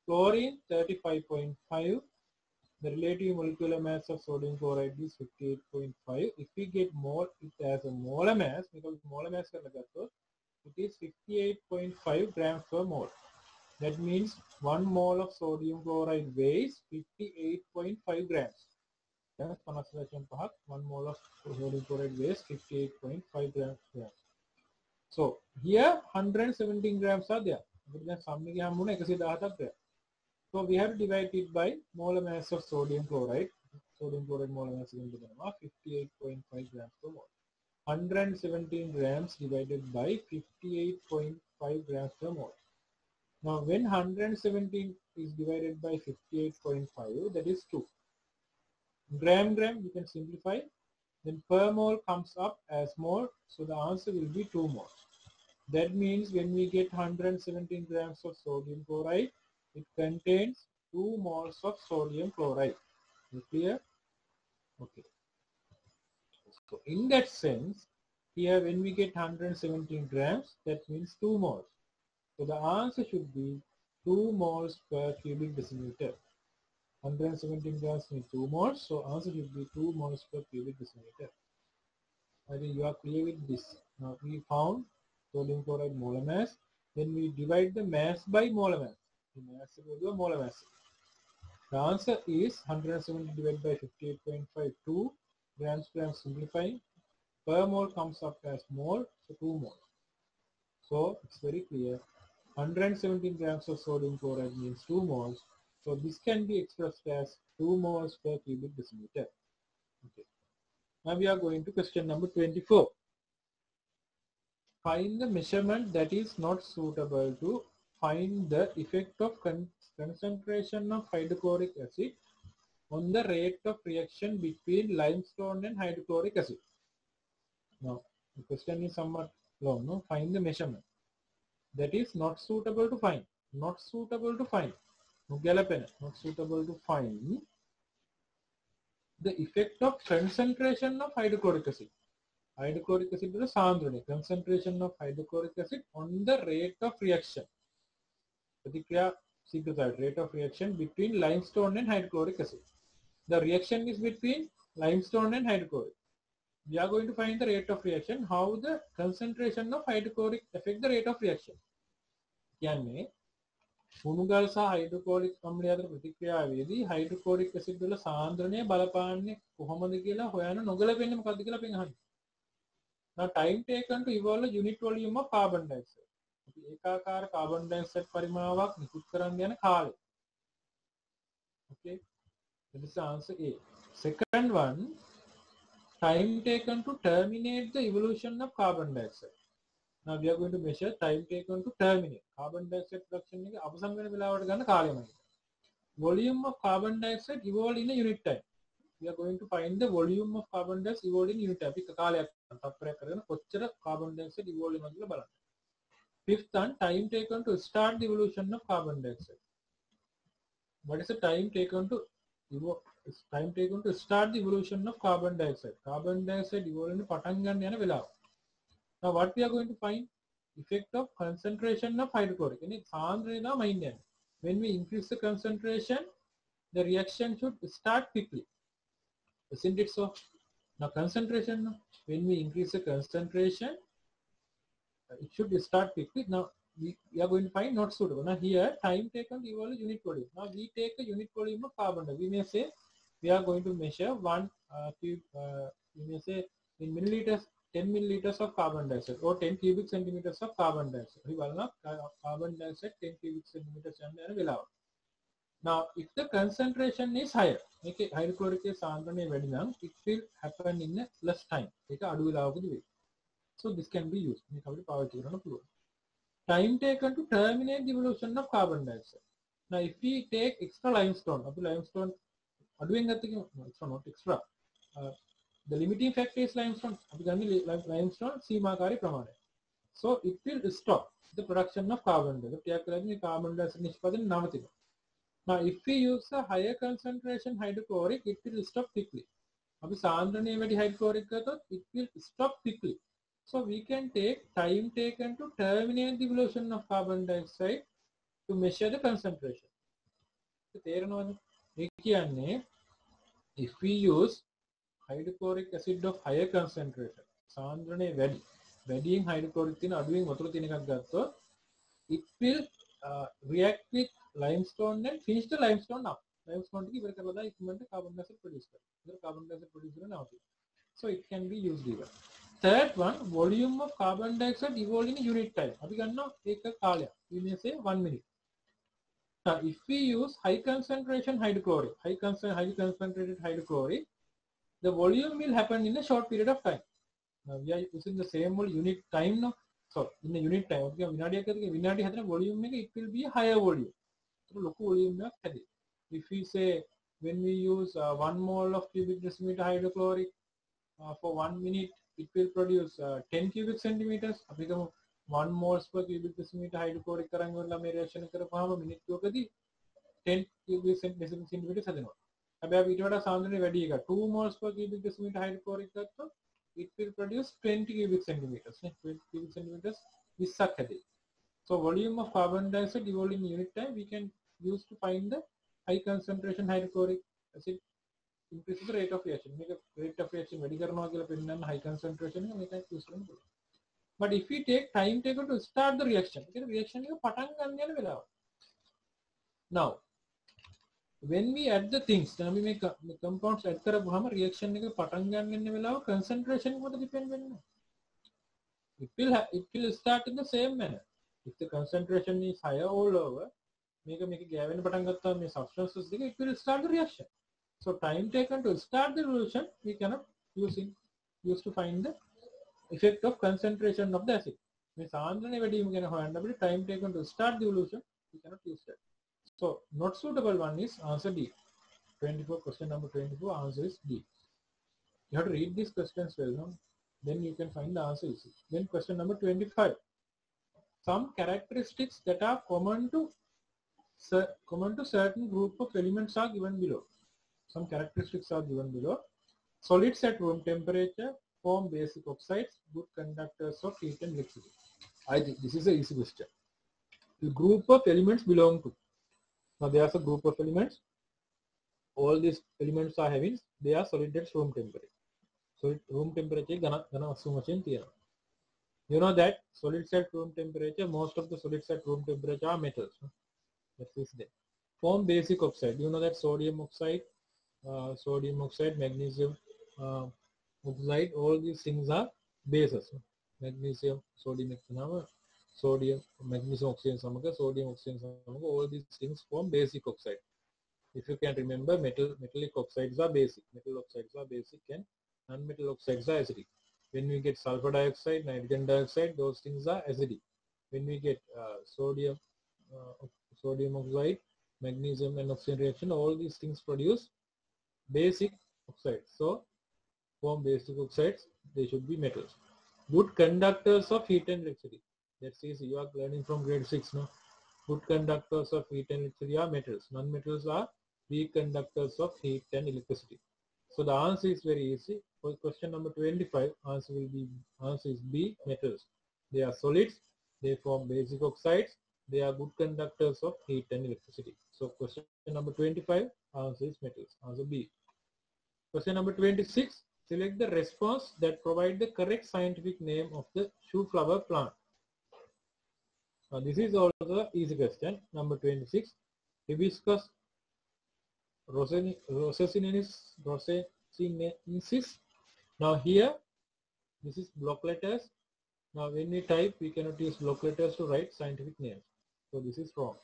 chlorine 35.5. The relative molecular mass of sodium chloride is 58.5. If we get more, it has a molar mass, because molar mass it is 58.5 grams per mole. That means 1 mole of sodium chloride weighs 58.5 grams. 1 mole of sodium chloride weighs 58.5 grams. So here 117 grams are there. So we have to divide it by molar mass of sodium chloride. Sodium chloride molar mass is 58.5 grams per mole. 117 grams divided by 58.5 grams per mole. Now when 117 is divided by 58.5, that is 2. Gram, you can simplify. Then per mole comes up as mole, so the answer will be 2 moles. That means when we get 117 grams of sodium chloride, it contains 2 moles of sodium chloride. Clear? Okay. So in that sense, here when we get 117 grams, that means 2 moles. So the answer should be 2 moles per cubic decimeter. 117 grams means 2 moles, so answer should be 2 moles per cubic decimeter. I think you are clear with this. Now we found sodium chloride molar mass. Then we divide the mass by molar mass. The mass will be molar mass. The answer is 170 divided by 58.52 grams per simplifying. Per mole comes up as mole, so 2 mole. So it's very clear. 117 grams of sodium chloride means 2 moles. So this can be expressed as 2 moles per cubic decimeter. Okay. Now we are going to question number 24. Find the measurement that is not suitable to find the effect of concentration of hydrochloric acid on the rate of reaction between limestone and hydrochloric acid. Now the question is somewhat long. No? Find the measurement that is not suitable to find. Not suitable to find. Not suitable to find the effect of concentration of hydrochloric acid. Hydrochloric acid is a sandrone, concentration of hydrochloric acid on the rate of reaction. Rate of reaction between limestone and hydrochloric acid. The reaction is between limestone and hydrochloric. We are going to find the rate of reaction, how the concentration of hydrochloric affect the rate of reaction. උණුගල් සහ hydrochloric අම්ලය අතර ප්‍රතික්‍රියාවේදී hydrochloric acid වල සාන්ද්‍රණය බලපාන්නේ කොහොමද කියලා හොයන්න නොගැලපෙන්නේ මොකද්ද කියලා අපි අහන්නේ. Now time taken to evolve the unit volume of carbon dioxide. අපි ඒකාකාර carbon dioxide පරිමාවක් නිකුත් කරන්න යන කාලය. Okay. That is the answer A. Second one, time taken to terminate the evolution of carbon dioxide. Now we are going to measure time taken to terminate carbon dioxide production එක අවසන් වෙන වෙලාවට ගන්න කාලයමයි. Volume of carbon dioxide evolved in a unit time. We are going to find the volume of carbon dioxide evolved in unit time. අපි කාලයක් තප්පරයක් කරගෙන කොච්චර carbon dioxide evolved වෙනවද කියලා බලන්න. Fifth one, time taken to start the evolution of carbon dioxide. What is the time taken to start the evolution of carbon dioxide? Carbon dioxide evolved වෙන පටන් ගන්න යන වෙලාව. Now what we are going to find? Effect of concentration of hydrochloric. When we increase the concentration, the reaction should start quickly. Isn't it so? Now concentration, when we increase the concentration, it should start quickly. Now we are going to find not suitable. Now here time taken to evolve unit volume. Now we take a unit volume of carbon dioxide. We may say we are going to measure we may say in milliliters, 10 milliliters of carbon dioxide or 10 cubic centimeters of carbon dioxide. Carbon dioxide 10 cubic centimeters. Now, if the concentration is higher, hydrochloric acid it will happen in a less time. So this can be used. Time taken to terminate the evolution of carbon dioxide. Now, if we take extra limestone, not extra. The limiting factor is limestone. Limestone seemakari pramane. So it will stop the production of carbon dioxide. Carbon dioxide. Now if we use a higher concentration hydrochloric, it will stop quickly. Hydrochloric, it will stop quickly. So we can take time taken to terminate the evolution of carbon dioxide to measure the concentration. If we use hydrochloric acid of higher concentration, වැඩියෙන් hydrochloric තියෙන අඩුවෙන් වතුර තියෙන එකක් ගත්තොත් it will react with limestone and finish the limestone up. Limestone ටික ඉවර කරලා දාලා ඉක්මනට carbon dioxide produce කරනවා. ඒක carbon dioxide produce කරන නවතින. So it can be used even. Third one, volume of carbon dioxide evolved in unit time. අපි ගන්නවා ඒක කාලයක්. We may say 1 minute. Now if we use high concentration hydrochloric, highly concentrated hydrochloric, the volume will happen in a short period of time. Now we are using the same unit time now. So in the unit time, volume it will be a higher volume. So volume if we say when we use 1 mole of cubic decimeter hydrochloric for 1 minute, it will produce 10 cubic centimeters. 1 moles per cubic decimeter hydrochloric reaction minute 10 cubic centimeters. 2 moles per cubic decimeter hydrochloric, it will produce 20 cubic centimeters. 20 cubic centimeters is So volume of carbon dioxide evolved in unit time we can use to find the high concentration hydrochloric acid increases the rate of reaction. Make a rate of reaction very high concentration make a use. But if we take time taken to start the reaction, reaction is now when we add the things, we make compounds add reaction concentration depend. It will start in the same manner. If the concentration is higher all over, make a substances, it will start the reaction. So time taken to start the reaction, we cannot use to find the effect of concentration of the acid. Means time taken to start the evolution, we cannot use that. So not suitable one is answer D. 24, question number 24, answer is D. You have to read these questions well, no? Then you can find the answer easy. Then question number 25. Some characteristics that are common to certain group of elements are given below. Some characteristics are given below. Solids at room temperature form basic oxides, good conductors of heat and electricity. I think this is an easy question. The group of elements belong to. Now there's a group of elements. All these elements are having, they are solid at room temperature. So room temperature you know that solids at room temperature, most of the solids at room temperature are metals. That is there. Form basic oxide. You know that sodium oxide, magnesium oxide, all these things are bases. Magnesium, sodium, magnesium oxide, sodium oxide, all these things form basic oxide. If you can remember, metallic oxides are basic. Metal oxides are basic and non-metal oxides are acidic. When we get sulfur dioxide, nitrogen dioxide, those things are acidic. When we get sodium oxide, magnesium and oxygen reaction, all these things produce basic oxides. So form basic oxides, they should be metals. Good conductors of heat and electricity. That's easy. You are learning from grade 6 now. Good conductors of heat and electricity are metals. Non-metals are weak conductors of heat and electricity. So the answer is very easy. For question number 25, answer is B, metals. They are solids. They form basic oxides. They are good conductors of heat and electricity. So question number 25, answer is metals. Answer B. Question number 26, select the response that provide the correct scientific name of the shoe flower plant. Now this is also an easy question. Number 26, Hibiscus rosaceninensis. Now here, this is block letters. Now when we type, we cannot use block letters to write scientific names. So this is wrong.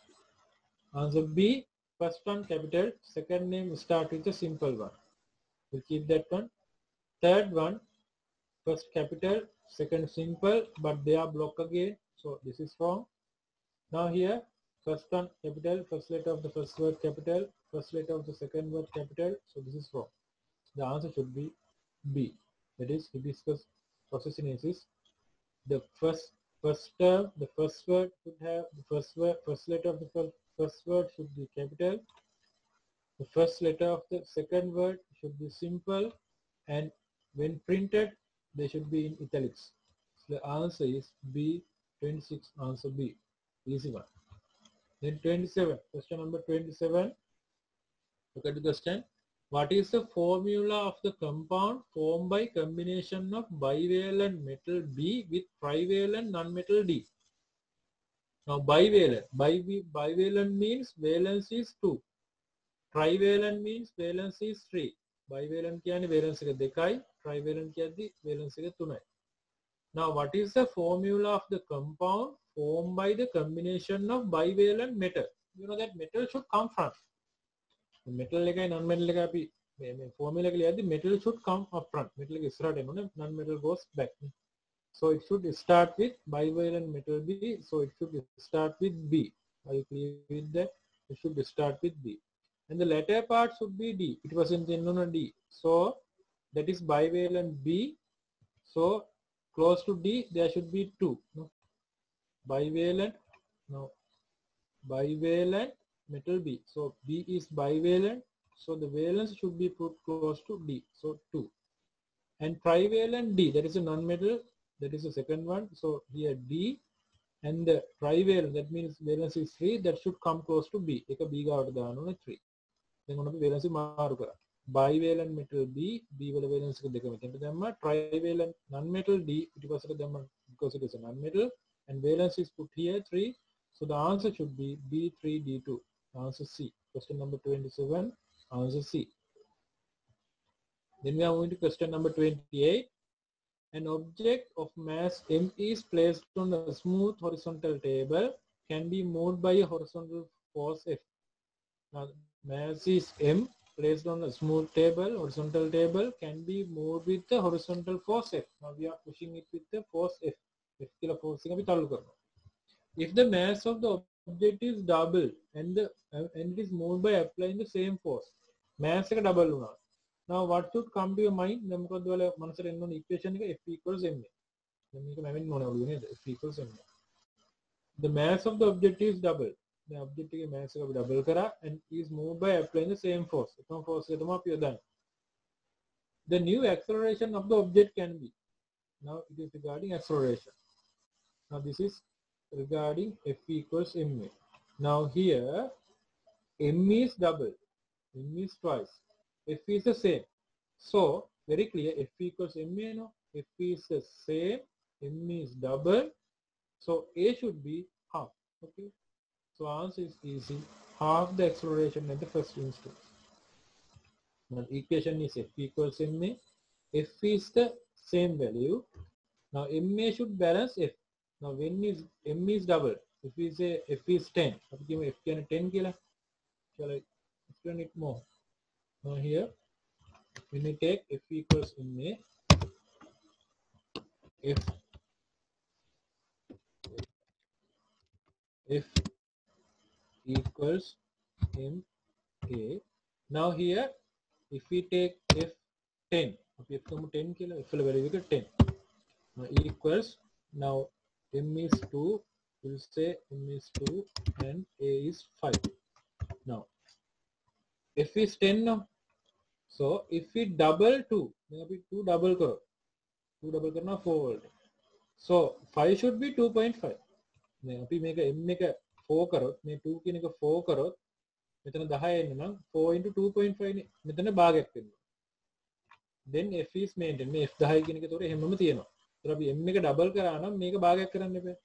Answer B, first one capital, second name start with a simple one. We'll keep that one. Third one, first capital, second simple, but they are block again. So this is wrong. Now here, first one capital, first letter of the first word capital, first letter of the second word capital. So this is wrong. The answer should be B. That is Hibiscus rosaceninensis. The first term, the first word should have the first letter of the first word should be capital. The first letter of the second word should be simple, and when printed, they should be in italics. So the answer is B. 26. Answer B. Easy one. Then 27. Question number 27. Look at the question. What is the formula of the compound formed by combination of bivalent metal B with trivalent nonmetal D? Now bivalent. Bivalent means valence is 2. Trivalent means valence is 3. Bivalent කියන්නේ valence එක 2යි. Trivalent කියද්දි valence එක 3යි. Now what is the formula of the compound formed by the combination of bivalent metal? You know that metal should come front. The metal එකයි non-metal එක අපි මේ formula එක ලියද්දි metal should come up front. Metal එක ඉස්සරහට එනෝනේ, non-metal goes back. So it should start with bivalent metal B. So it should start with B. Are you clear with that? It should start with B. And the latter part should be D. It was in D. So that is bivalent B. So close to D, there should be 2. No? Bivalent. No. Bivalent metal B. So B is bivalent. So the valence should be put close to D. So 2. And trivalent D. That is a non-metal. That is the second one. So here D. And the trivalent, that means valence is 3. That should come close to B. Take a B out of the 3. දැන් ඔන්න අපි වේලන්සි මාරු කරා. bivalent metal B වල valence එක දෙක මෙතනට දැම්මා. trivalent non-metal D පිටිපස්සට දැම්මා because it is a non-metal and valence is put here 3. So the answer should be B3D2. Answer C. Question number 27. Answer C. Then we are moving to question number 28. An object of mass M is placed on a smooth horizontal table, can be moved by a horizontal force F. Now, mass is M, placed on a smooth table, horizontal table, can be moved with the horizontal force F. Now we are pushing it with the force F. F kila force එක අපි තල්ලු කරනවා. If the mass of the object is double and it is moved by applying the same force, mass එක double වුණා. Now what should come to your mind? දැන් මොකද ඔයාලා මනසට එන්න ඕන equation එක F equals ma. දැන් මේක මැවෙන්න ඕනේ ඔළුවේ නේද? F equals ma. The mass of the object is double. The object එකේ mass එක අපි double කරා and is moved by applying the same force. එකම force එක තමයි අපි යොදන්නේ. The new acceleration of the object can be. Now it is regarding acceleration. Now this is regarding F equals ma. Now here m is double, m is twice, F is the same. So very clear, F equals ma. No, F is the same, m is double, so A should be half. Okay, so answer is easy, half the acceleration at the first instance. Now equation is F equals ma. F is the same value. Now ma should balance F. Now when is m is double, if we say F is 10, අපි කියමු F කියන්නේ 10 කියලා. Shall I explain it more? Now here, when we take F equals ma, F equals ma. Now here, if we take F 10, අපි F ගමු 10 කියලා, F වල value එක 10. Now equals, now m is 2, we'll say m is 2 and A is 5. Now F is 10 now. So if we double 2, then we 2 double karo. 2 double karna 4 volt. So 5 should be 2.5. Then අපි මේක m එක 4 කරොත් මේ 2 කියන එක 4 කරොත් මෙතන 10 එන්න නම් 4 into 2.5 නේ. මෙතන භාගයක් වෙනවා. Then F is maintained. මේ F 10 කියන එක තෝර එහෙමම තියෙනවා. ඒතර අපි m එක double කරා නම් මේක භාගයක් කරන්න එපා.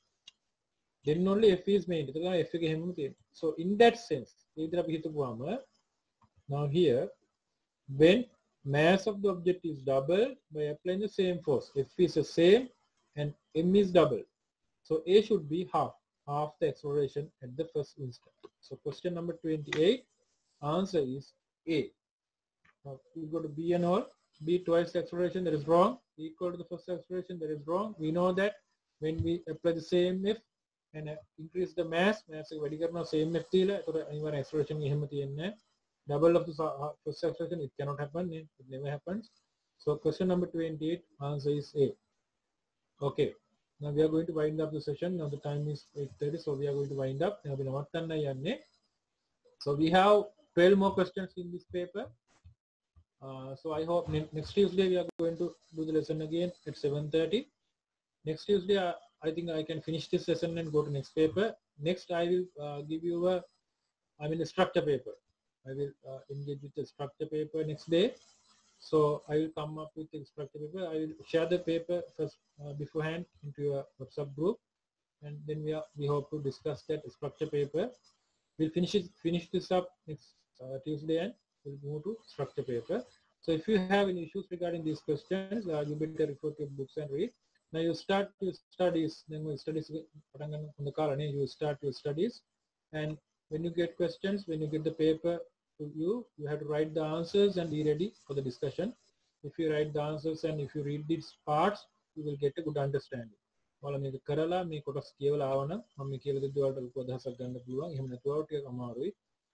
Then only F is maintained. ඒතර F එක එහෙමම තියෙනවා. So in that sense, මේ විදිහට අපි හිතපුවාම now here, when mass of the object is double by applying the same force, F is the same and m is double, so A should be half the acceleration at the first instant. So question number 28, answer is A. Now we go to B and all. B twice the acceleration, that is wrong. Equal to the first acceleration, that is wrong. We know that when we apply the same F and increase the mass එක වැඩි කරනවා same F තියලා, ඒතර අනිවාර්ය acceleration එහෙම තියෙන්නේ. Double of the first acceleration, it cannot happen. It never happens. So question number 28, answer is A. Okay. Now we are going to wind up the session. Now the time is 8:30, so we are going to wind up. So we have 12 more questions in this paper. So I hope next Tuesday we are going to do the lesson again at 7:30. Next Tuesday, I think I can finish this lesson and go to next paper. Next, I will give you a structure paper. I will engage with the structure paper next day. So I will come up with the structure paper. I will share the paper first beforehand into your WhatsApp group, and then we hope to discuss that structure paper. We'll finish this up next Tuesday, and we'll move to structure paper. So if you have any issues regarding these questions, you better refer to your books and read. Now you start your studies. Then you start your studies, and when you get questions, when you get the paper to you have to write the answers and be ready for the discussion. If you write the answers and if you read these parts, you will get a good understanding. ඔයාලා මේක කරලා මේ කොටස් කියවලා ආවනම් මම මේ කියලා දෙද්දී ඔයාලට ලොකු අදහසක් ගන්න පුළුවන්. එහෙම නැතුව ටිකක් අමාරුයි.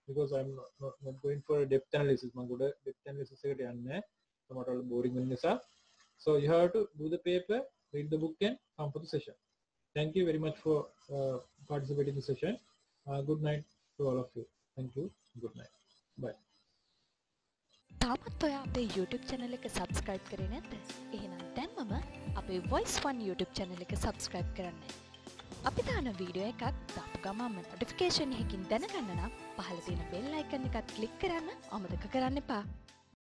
Because I'm not going for a depth analysis. මම ගොඩ depth analysis එකට යන්නේ නැහැ. තමයි ඔයාලට boring වෙන නිසා. So you have to do the paper, read the book and come for the session. Thank you very much for participating in the session. Good night to all of you. Thank you. Good night. Bye. තාමත් ඔයා අපේ YouTube channel එක subscribe කරේ නැද්ද? එහෙනම් දැන්මම අපේ Voice One YouTube channel එක subscribe කරන්න. අපි දාන වීඩියෝ එකක් දාපු ගමන්ම නොටිෆිකේෂන් එකකින් දැනගන්න නම් පහළ තියෙන බෙල් අයිකන් එකත් ක්ලික් කරන්න අමතක කරන්න එපා.